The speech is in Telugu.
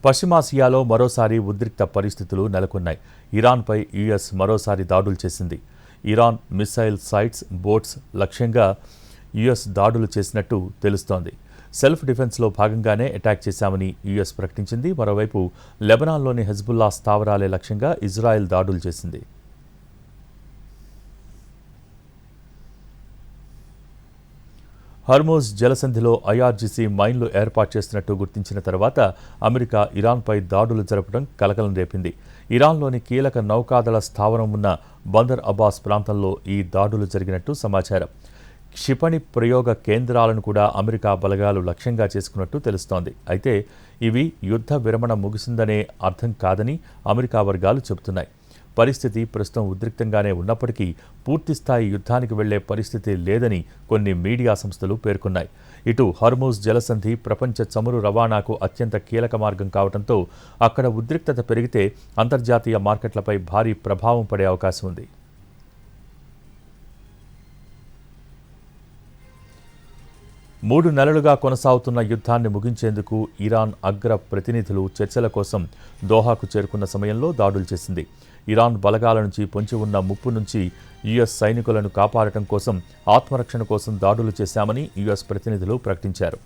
పశ్చిమాసియాలో మరోసారి ఉద్రిక్త పరిస్థితులు నెలకొన్నాయి. ఇరాన్పై యుఎస్ మరోసారి దాడులు చేసింది. ఇరాన్ మిసైల్ సైట్స్, బోట్స్ లక్ష్యంగా యుఎస్ దాడులు చేసినట్టు తెలుస్తోంది. సెల్ఫ్ డిఫెన్స్లో భాగంగానే అటాక్ చేశామని యుఎస్ ప్రకటించింది. మరోవైపు లెబనాన్లోని హెజ్బుల్లా స్థావరాలే లక్ష్యంగా ఇజ్రాయెల్ దాడులు చేసింది. హర్మూజ్ జలసంధిలో ఐఆర్జీసీ మైన్లు ఏర్పాటు చేస్తున్నట్టు గుర్తించిన తర్వాత అమెరికా ఇరాన్పై దాడులు జరపడం కలకలం రేపింది. ఇరాన్లోని కీలక నౌకాదళ స్థావరం ఉన్న బందర్ అబ్బాస్ ప్రాంతంలో ఈ దాడులు జరిగినట్టు సమాచారం. క్షిపణి ప్రయోగ కేంద్రాలను కూడా అమెరికా బలగాలు లక్ష్యంగా చేసుకున్నట్టు తెలుస్తోంది. అయితే ఇవి యుద్ధ విరమణ ముగిసిందనే అర్థం కాదని అమెరికా వర్గాలు చెబుతున్నాయి. పరిస్థితి ప్రస్తుతం ఉద్రిక్తంగానే ఉన్నప్పటికీ పూర్తిస్థాయి యుద్ధానికి వెళ్లే పరిస్థితి లేదని కొన్ని మీడియా సంస్థలు పేర్కొన్నాయి. ఇటు హర్మూజ్ జలసంధి ప్రపంచ చమురు రవాణాకు అత్యంత కీలక మార్గం కావడంతో అక్కడ ఉద్రిక్తత పెరిగితే అంతర్జాతీయ మార్కెట్లపై భారీ ప్రభావం పడే అవకాశం ఉంది. 3 నెలలుగా కొనసాగుతున్న యుద్ధాన్ని ముగించేందుకు ఇరాన్ అగ్ర ప్రతినిధులు చర్చల కోసం దోహాకు చేరుకున్న సమయంలో దాడులు చేసింది. ఇరాన్ బలగాల నుంచి పొంచి ఉన్న ముప్పు నుంచి యుఎస్ సైనికులను కాపాడటం కోసం, ఆత్మరక్షణ కోసం దాడులు చేశామని యుఎస్ ప్రతినిధులు ప్రకటించారు.